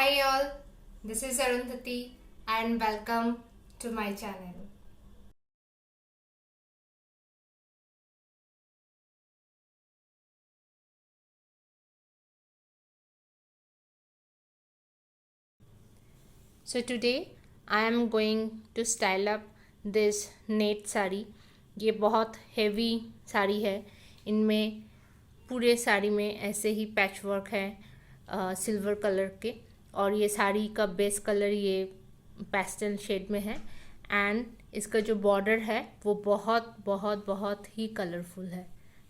Hi all, this is Arundhati and welcome to my channel. So today I am going to style up this net sari. ये बहुत heavy sari है. इनमें पूरे साड़ी में ऐसे ही पैच वर्क है सिल्वर कलर के, और ये साड़ी का बेस कलर ये पेस्टल शेड में है. एंड इसका जो बॉर्डर है वो बहुत बहुत बहुत ही कलरफुल है,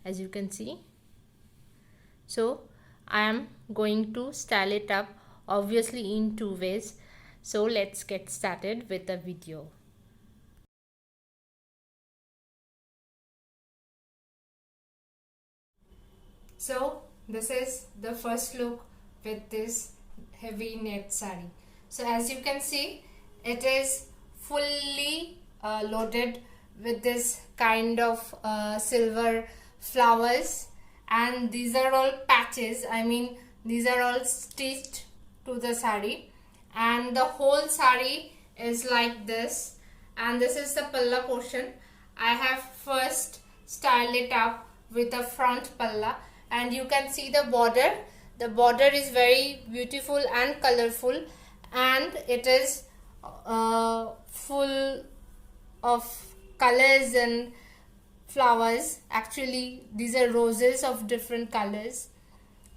as you can see. So I am going to style it up obviously in two ways. So let's get started with the video. So this is the first look with this heavy net sari. So as you can see, it is fully loaded with this kind of silver flowers, and these are all patches. I mean, these are all stitched to the sari, and the whole sari is like this, and this is the palla portion. I have first styled it up with a front palla, and you can see the border. The border is very beautiful and colorful, and it is full of colors and flowers. Actually, these are roses of different colors.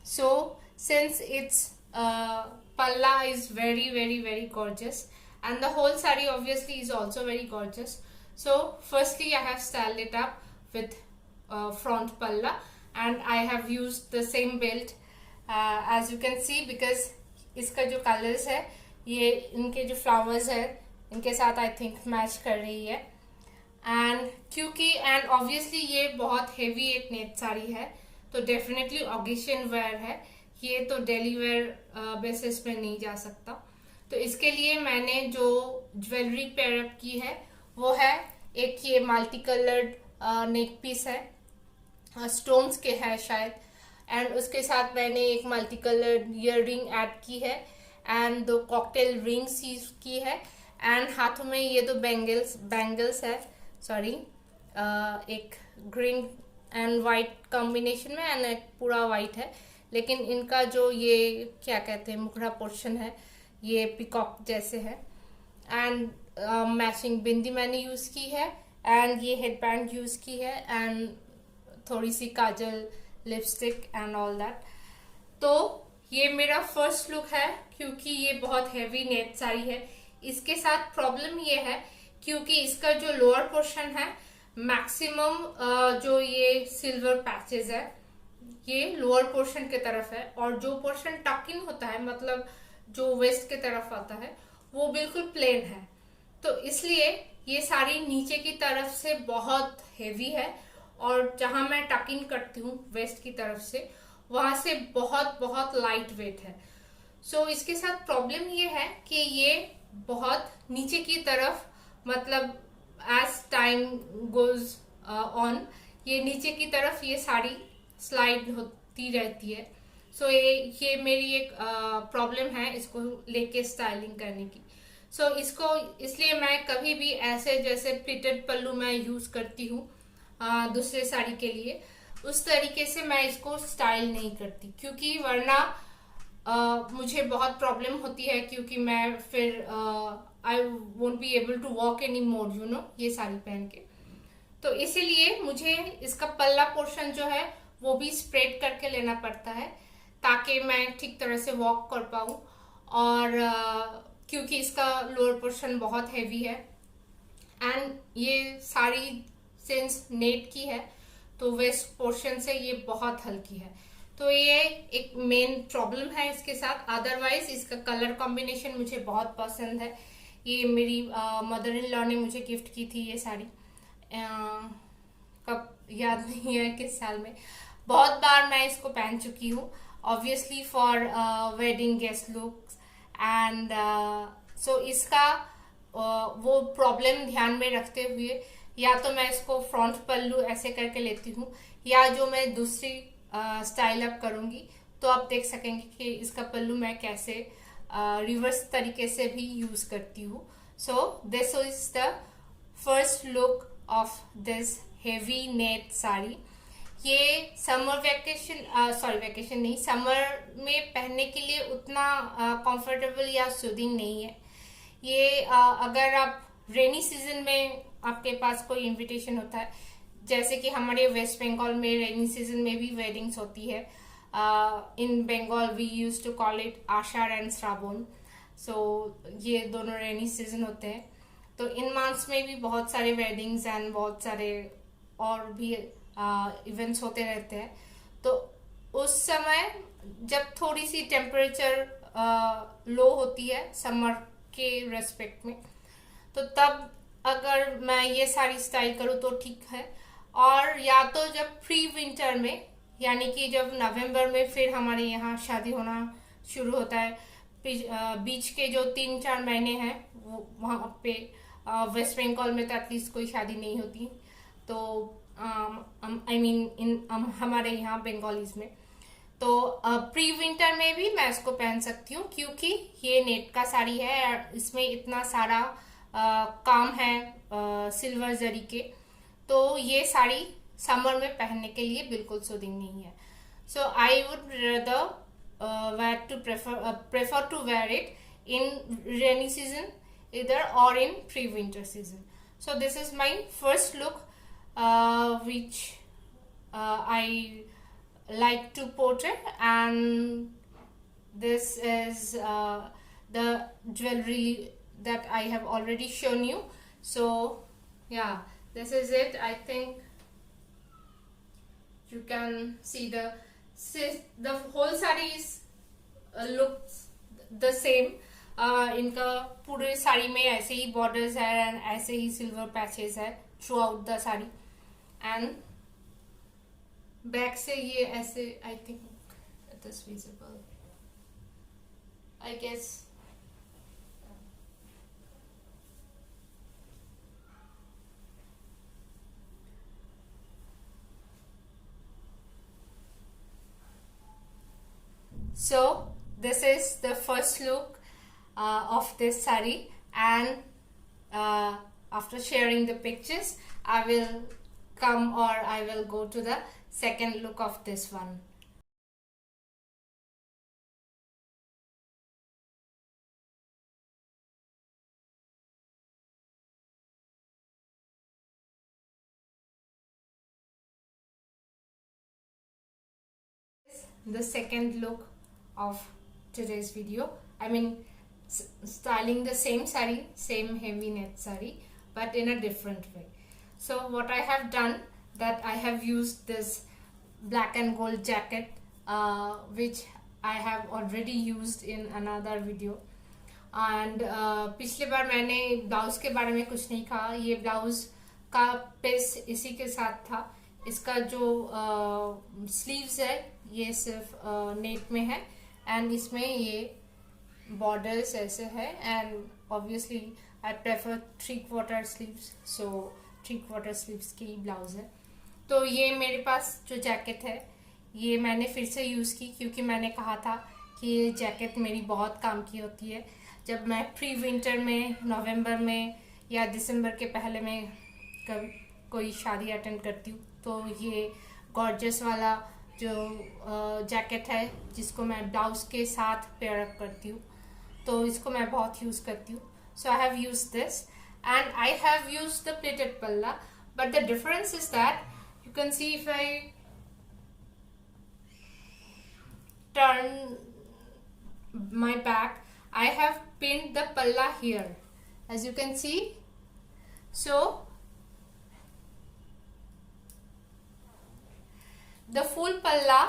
So since its palla is very very gorgeous, and the whole sari obviously is also very gorgeous, so firstly I have styled it up with front palla, and I have used the same belt as you can see, because इसका जो colours है ये इनके जो flowers है इनके साथ I think match कर रही है. एंड ऑब्वियसली ये बहुत हेवी एक नेट साड़ी है, तो डेफिनेटली ऑकेशन वेयर है, ये तो डेली वेयर बेसिस पे नहीं जा सकता. तो इसके लिए मैंने जो ज्वेलरी पेयरअप की है वो है एक ये मल्टी कलर्ड नेक पीस है, स्टोन्स के है शायद, एंड उसके साथ मैंने एक multi coloured ear ring add की है, एंड दो कॉकटेल रिंग्स यूज की है, एंड हाथों में ये दो बैंगल्स है, सॉरी एक ग्रीन एंड वाइट कॉम्बिनेशन में, एंड एक पूरा वाइट है, लेकिन इनका जो ये क्या कहते हैं मुखड़ा पोर्शन है ये पिकॉक जैसे है. एंड मैचिंग बिंदी मैंने यूज की है, एंड ये हेडबैंड यूज की है, एंड थोड़ी सी काजल, लिपस्टिक एंड ऑल दैट. तो ये मेरा फर्स्ट लुक है, क्योंकि ये बहुत हेवी नेट साड़ी है. इसके साथ प्रॉब्लम ये है क्योंकि इसका जो लोअर पोर्शन है मैक्सिमम जो ये सिल्वर पैचेस है ये लोअर पोर्शन के तरफ है, और जो पोर्शन टक इन होता है मतलब जो वेस्ट के तरफ आता है वो बिल्कुल प्लेन है. तो इसलिए ये साड़ी नीचे की तरफ से बहुत हेवी है, और जहां मैं टक इन करती हूँ वेस्ट की तरफ से वहां से बहुत बहुत लाइट वेट है. सो इसके साथ प्रॉब्लम ये है कि ये बहुत नीचे की तरफ, मतलब एज टाइम गोज ऑन ये नीचे की तरफ ये साड़ी स्लाइड होती रहती है. सो ये मेरी एक प्रॉब्लम है इसको लेके स्टाइलिंग करने की. सो इसको इसलिए मैं कभी भी ऐसे जैसे प्लिटेड पल्लू मैं यूज करती हूँ दूसरे साड़ी के लिए, उस तरीके से मैं इसको स्टाइल नहीं करती, क्योंकि वरना मुझे बहुत प्रॉब्लम होती है, क्योंकि मैं फिर I won't be able to walk any more you know ये साड़ी पहन के. तो इसीलिए मुझे इसका पल्ला पोर्शन जो है वो भी स्प्रेड करके लेना पड़ता है ताकि मैं ठीक तरह से वॉक कर पाऊँ, और क्योंकि इसका लोअर पोर्शन बहुत हैवी है, एंड ये साड़ी सिंस नेट की है तो वेस्ट पोर्शन से ये बहुत हल्की है. तो ये एक मेन प्रॉब्लम है इसके साथ. अदरवाइज इसका कलर कॉम्बिनेशन मुझे बहुत पसंद है. ये मेरी मदर इन लॉ ने मुझे गिफ्ट की थी ये साड़ी, कब याद नहीं है किस साल में. बहुत बार मैं इसको पहन चुकी हूँ, obviously for wedding guest looks, and so इसका वो प्रॉब्लम ध्यान में रखते हुए या तो मैं इसको फ्रंट पल्लू ऐसे करके लेती हूँ, या जो मैं दूसरी स्टाइल अप करूंगी तो आप देख सकेंगे कि इसका पल्लू मैं कैसे रिवर्स तरीके से भी यूज करती हूँ. So this is the first look of this heavy net sari. ये समर वेकेशन वेकेशन नहीं, समर में पहनने के लिए उतना कंफर्टेबल या सूदिंग नहीं है. ये अगर आप रेनी सीजन में आपके पास कोई इनविटेशन होता है, जैसे कि हमारे वेस्ट बंगाल में रेनी सीजन में भी वेडिंग्स होती है. In Bengal we use to call it Ashadh and Shravan. So ये दोनों रेनी सीजन होते हैं. तो इन मंथ्स में भी बहुत सारे वेडिंग्स एंड बहुत सारे और भी इवेंट्स होते रहते हैं. तो उस समय जब थोड़ी सी टेम्परेचर लो होती है समर के रेस्पेक्ट में, तो तब अगर मैं ये साड़ी स्टाइल करूँ तो ठीक है. और या तो जब प्री विंटर में, यानी कि जब नवंबर में फिर हमारे यहाँ शादी होना शुरू होता है, बीच के जो 3-4 महीने हैं वो वहाँ पे वेस्ट बंगाल में तो एटलीस्ट कोई शादी नहीं होती. तो आई मीन इन हमारे यहाँ बंगालीज में, तो प्री विंटर में भी मैं इसको पहन सकती हूँ, क्योंकि ये नेट का साड़ी है और इसमें इतना सारा काम है सिल्वर जरी के. तो ये साड़ी समर में पहनने के लिए बिल्कुल सूदिंग नहीं है. So I would rather prefer to wear it in rainy season either or in pre-winter season. So this is my first look which I like to portray, and this is the jewelry that I have already shown you. So yeah, this is it. I think you can see the whole saree is looks the same. इनका पूरे साड़ी में ऐसे ही borders है and ऐसे ही silver patches है throughout the sari. And back से ये ऐसे, I think it is visible, I guess. So this is the first look of this saree, and after sharing the pictures I will come, or I will go to the second look of this one. The second look of today's video, I mean styling the same saree, same heavy net saree, but in a different way. So what I have done, that I have used this black and gold jacket which I have already used in another video. And पिछले बार मैंने blouse के बारे में कुछ नहीं कहा. ये blouse का पीस इसी के साथ था. इसका जो स्लीव्स है ये सिर्फ नेट में है, एंड इसमें ये बॉर्डर्स ऐसे है. And obviously I prefer 3/4 sleeves, so 3/4 sleeves की ब्लाउज है. तो ये मेरे पास जो जैकेट है ये मैंने फिर से यूज़ की, क्योंकि मैंने कहा था कि ये जैकेट मेरी बहुत काम की होती है. जब मैं प्री विंटर में नवंबर में या दिसंबर के पहले में कभी कोई शादी अटेंड करती हूँ, तो ये गॉर्जियस वाला जो जैकेट है जिसको मैं ब्लाउज के साथ पेयर अप करती हूँ, तो इसको मैं बहुत यूज़ करती हूँ. So I have use this, and I have use the pleated palla, but the difference is that you can see if I turn my back, I have pinned the palla here, as you can see. So the full palla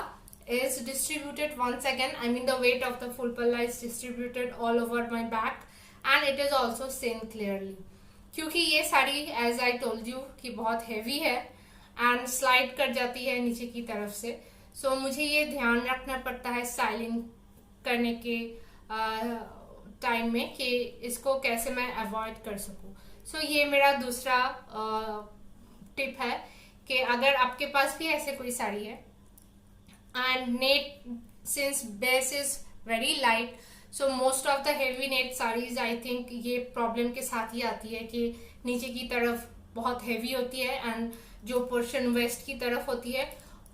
is distributed once again, I mean the weight of the full palla is distributed all over my back, and it is also seen clearly. क्योंकि ये sari as I told you कि बहुत heavy है and slide कर जाती है नीचे की तरफ से, so मुझे ये ध्यान रखना पड़ता है स्टाइलिंग करने के टाइम में कि इसको कैसे मैं अवॉइड कर सकूं. सो ये मेरा दूसरा टिप है कि अगर आपके पास भी ऐसे कोई साड़ी है, and net since base is very light, so most of the heavy net saris I think ये प्रॉब्लम के साथ ही आती है कि नीचे की तरफ बहुत हेवी होती है एंड जो पोर्शन वेस्ट की तरफ होती है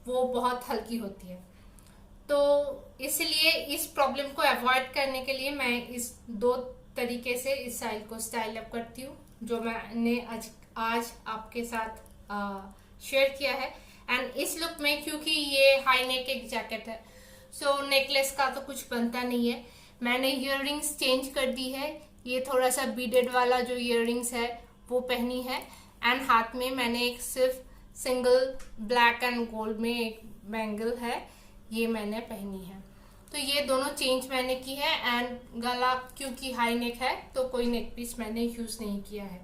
वो बहुत हल्की होती है। तो इसलिए इस प्रॉब्लम को अवॉइड करने के लिए मैं इस दो तरीके से इस स्टाइल को स्टाइल अप करती हूँ, जो मैंने आज आपके साथ शेयर किया है। एंड इस लुक में क्योंकि ये हाई नेक एक जैकेट है, सो नेकलेस का तो कुछ बनता नहीं है। मैंने इयररिंग्स चेंज कर दी है, ये थोड़ा सा बीडेड वाला जो इयररिंग्स है वो पहनी है एंड हाथ में मैंने एक सिर्फ सिंगल ब्लैक एंड गोल्ड में एक बैंगल है, ये मैंने पहनी है। तो ये दोनों चेंज मैंने की है एंड गला क्योंकि हाई नेक है तो कोई नेक पीस मैंने यूज नहीं किया है।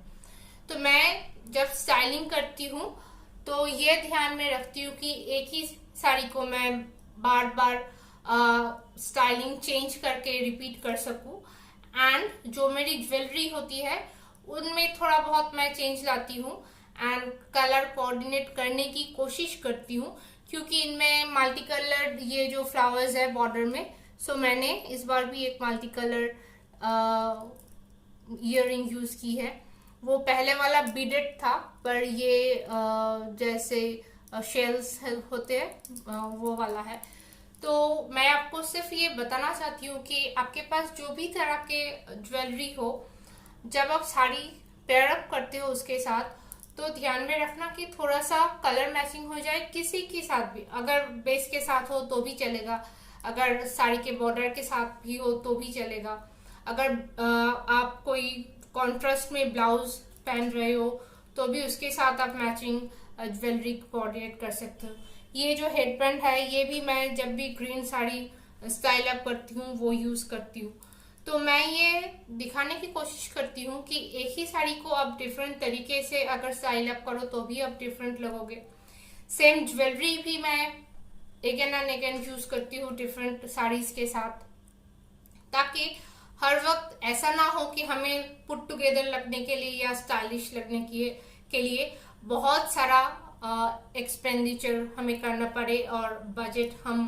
तो मैं जब स्टाइलिंग करती हूँ तो ये ध्यान में रखती हूँ कि एक ही साड़ी को मैं बार बार स्टाइलिंग चेंज करके रिपीट कर सकूं एंड जो मेरी ज्वेलरी होती है उनमें थोड़ा बहुत मैं चेंज लाती हूँ एंड कलर कोऑर्डिनेट करने की कोशिश करती हूँ, क्योंकि इनमें मल्टी कलर ये जो फ्लावर्स है बॉर्डर में, सो मैंने इस बार भी एक मल्टी कलर इयररिंग यूज की है। वो पहले वाला बीडेड था पर ये जैसे शेल्स होते हैं वो वाला है। तो मैं आपको सिर्फ ये बताना चाहती हूँ कि आपके पास जो भी तरह के ज्वेलरी हो, जब आप साड़ी पेयर अप करते हो उसके साथ तो ध्यान में रखना कि थोड़ा सा कलर मैचिंग हो जाए किसी के साथ भी। अगर बेस के साथ हो तो भी चलेगा, अगर साड़ी के बॉर्डर के साथ भी हो तो भी चलेगा, अगर आप कोई कॉन्ट्रास्ट में ब्लाउज पहन रहे हो तो भी उसके साथ आप मैचिंग ज्वेलरी कोऑर्डिनेट कर सकते हो। ये जो हेडबैंड है ये भी मैं जब भी ग्रीन साड़ी स्टाइल अप करती हूँ वो यूज करती हूँ। तो मैं ये दिखाने की कोशिश करती हूँ कि एक ही साड़ी को आप डिफरेंट तरीके से अगर स्टाइल अप करो तो भी आप डिफरेंट लगोगे। सेम ज्वेलरी भी मैं अगेन एंड अगेन यूज करती हूँ डिफरेंट साड़ीज के साथ, ताकि हर वक्त ऐसा ना हो कि हमें पुट टुगेदर लगने के लिए या स्टाइलिश लगने के लिए बहुत सारा एक्सपेंडिचर हमें करना पड़े और बजट हम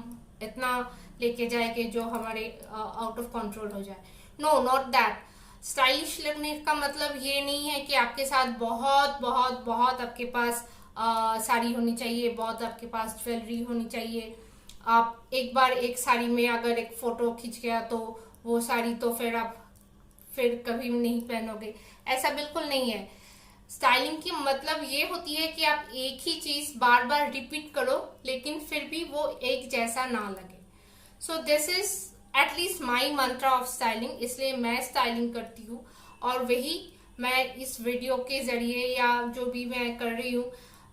इतना लेके जाए कि जो हमारे आउट ऑफ कंट्रोल हो जाए। No, not that. स्टाइलिश लगने का मतलब ये नहीं है कि आपके साथ बहुत बहुत बहुत आपके पास साड़ी होनी चाहिए, बहुत आपके पास ज्वेलरी होनी चाहिए। आप एक बार एक साड़ी में अगर एक फोटो खींच गया तो वो साड़ी तो फिर आप फिर कभी नहीं पहनोगे, ऐसा बिल्कुल नहीं है। स्टाइलिंग की मतलब ये होती है कि आप एक ही चीज बार बार रिपीट करो लेकिन फिर भी वो एक जैसा ना लगे। So this is at least my Mantra of styling, इसलिए मैं स्टाइलिंग करती हूँ और वही मैं इस वीडियो के जरिए या जो भी मैं कर रही हूँ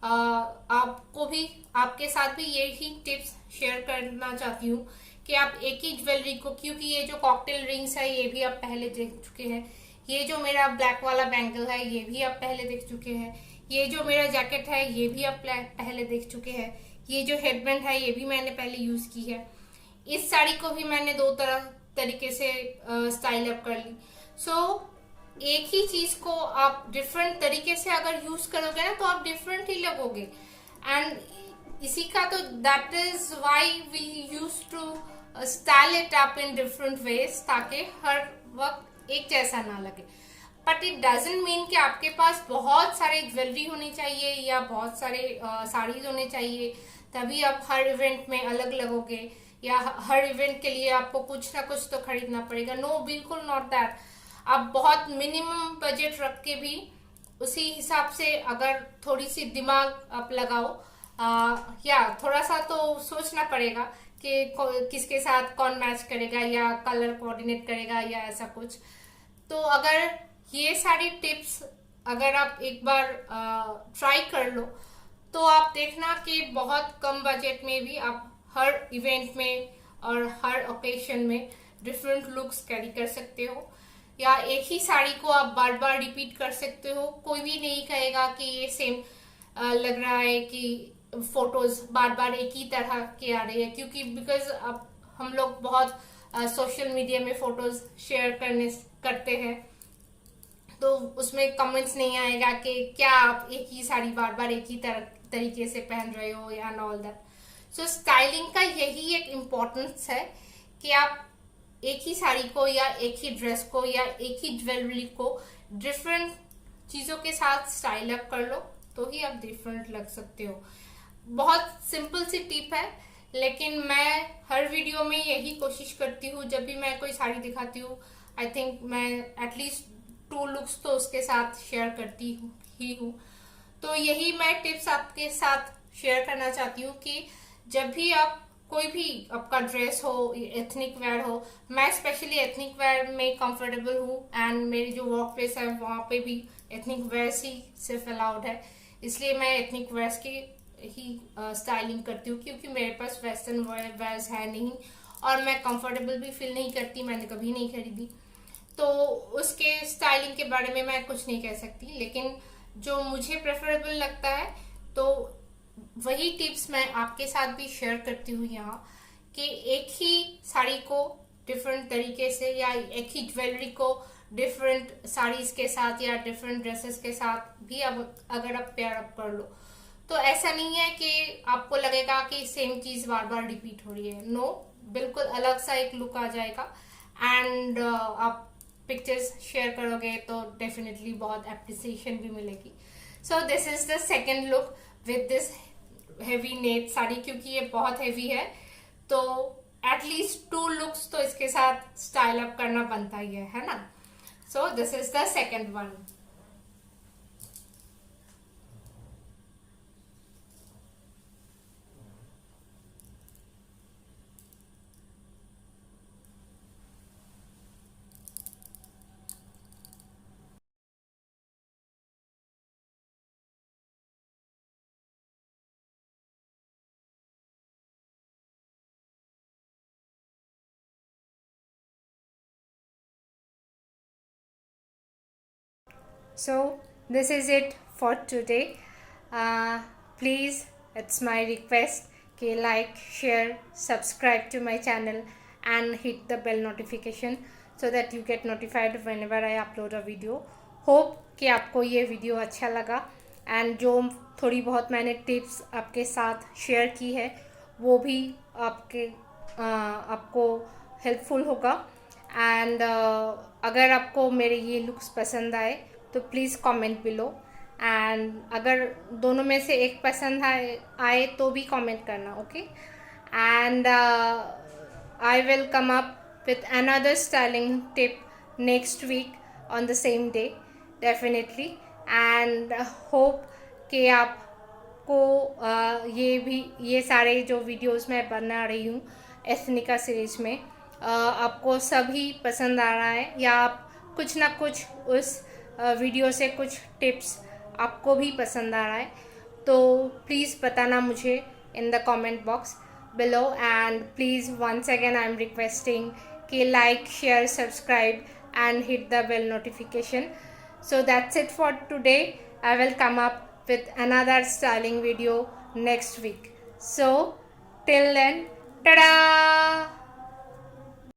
आपको भी, आपके साथ भी यही टिप्स शेयर करना चाहती हूँ कि आप एक ही ज्वेलरी को, क्योंकि ये जो कॉकटेल रिंग्स है ये भी आप पहले देख चुके हैं, ये जो मेरा ब्लैक वाला बैंगल है ये भी आप पहले देख चुके हैं, ये जो मेरा जैकेट है ये भी आप पहले देख चुके हैं, ये जो हेडबैंड है ये भी मैंने पहले यूज की है, इस साड़ी को भी मैंने दो तरीके से स्टाइल अप कर ली। सो एक ही चीज को आप डिफरेंट तरीके से अगर यूज करोगे ना तो आप डिफरेंट ही लगोगे। एंड इसी का तो that is why we use to style it up in different ways, ताकि हर वक्त एक जैसा ना लगे। बट इट डजंट मीन कि आपके पास बहुत सारे ज्वेलरी होनी चाहिए या बहुत सारे साड़ीज होने चाहिए तभी आप हर इवेंट में अलग लगोगे या हर इवेंट के लिए आपको कुछ ना कुछ तो खरीदना पड़ेगा। नो, बिल्कुल नॉट दैट। आप बहुत मिनिमम बजट रख के भी उसी हिसाब से अगर थोड़ी सी दिमाग आप लगाओ या थोड़ा सा तो सोचना पड़ेगा कि किसके साथ कौन मैच करेगा या कलर कोऑर्डिनेट करेगा या ऐसा कुछ। तो अगर ये सारी टिप्स अगर आप एक बार ट्राई कर लो तो आप देखना कि बहुत कम बजट में भी आप हर इवेंट में और हर ओकेशन में डिफरेंट लुक्स कैरी कर सकते हो, या एक ही साड़ी को आप बार बार रिपीट कर सकते हो। कोई भी नहीं कहेगा कि ये सेम लग रहा है कि फोटोज बार बार एक ही तरह के आ रहे हैं, क्योंकि बिकॉज अब हम लोग बहुत सोशल मीडिया में फोटोज शेयर करते हैं तो उसमें कमेंट्स नहीं आएगा कि क्या आप एक ही साड़ी बार बार एक ही तरीके से पहन रहे हो या ऑल दैट। सो स्टाइलिंग का यही एक इम्पोर्टेंस है कि आप एक ही साड़ी को या एक ही ड्रेस को या एक ही ज्वेलरी को डिफरेंट चीजों के साथ स्टाइल अप कर लो तो ही आप डिफरेंट लग सकते हो। बहुत सिंपल सी टिप है, लेकिन मैं हर वीडियो में यही कोशिश करती हूँ। जब भी मैं कोई साड़ी दिखाती हूँ, आई थिंक मैं एटलीस्ट 2 लुक्स तो उसके साथ शेयर करती ही हूँ। तो यही मैं टिप्स आपके साथ शेयर करना चाहती हूँ कि जब भी आप कोई भी आपका ड्रेस हो, एथनिक वेयर हो, मैं स्पेशली एथनिक वेयर में कंफर्टेबल हूँ एंड मेरी जो वर्क प्लेस है वहाँ पे भी एथनिक वेयर्स ही सिर्फ अलाउड है, इसलिए मैं एथनिक वेयर्स की ही स्टाइलिंग करती हूँ, क्योंकि मेरे पास वेस्टर्न वेयर्स है नहीं और मैं कंफर्टेबल भी फील नहीं करती, मैंने कभी नहीं खरीदी, तो उसके स्टाइलिंग के बारे में मैं कुछ नहीं कह सकती। लेकिन जो मुझे प्रेफरेबल लगता है तो वही टिप्स मैं आपके साथ भी शेयर करती हूँ यहाँ, कि एक ही साड़ी को डिफरेंट तरीके से या एक ही ज्वेलरी को डिफरेंट साड़ीज के साथ या डिफरेंट ड्रेसेस के साथ भी अब अगर आप पेयर अप कर लो तो ऐसा नहीं है कि आपको लगेगा कि सेम चीज बार बार रिपीट हो रही है। नो, बिल्कुल अलग सा एक लुक आ जाएगा एंड आप पिक्चर्स शेयर करोगे तो डेफिनेटली बहुत एप्रिसिएशन भी मिलेगी। So this is the second look with this heavy net sari, क्योंकि ये बहुत हेवी है तो एटलीस्ट 2 लुक्स तो इसके साथ स्टाइल अप करना बनता ही है ना। So this is the second one. So this is it for today. Please, it's my request कि like, share, subscribe to my channel and hit the bell notification so that you get notified whenever I upload a video. Hope कि आपको ये video अच्छा लगा and जो थोड़ी बहुत मैंने टिप्स आपके साथ शेयर की है वो भी आपको हेल्पफुल होगा। एंड अगर आपको मेरे ये लुक्स पसंद आए तो प्लीज़ कमेंट बिलो, एंड अगर दोनों में से एक पसंद आए तो भी कमेंट करना, okay. And I will come up with another styling tip next week on the same day definitely, and hope कि आपको ये सारे जो वीडियोस मैं बना रही हूँ एथनिका सीरीज में आपको सभी पसंद आ रहा है, या आप कुछ ना कुछ उस वीडियो से कुछ टिप्स आपको भी पसंद आ रहा है तो प्लीज़ बताना मुझे in the comment box below, and please once again I'm requesting कि like, share, subscribe and hit the bell notification. So that's it for today. I will come up with another styling video next week. So till then, ta-da!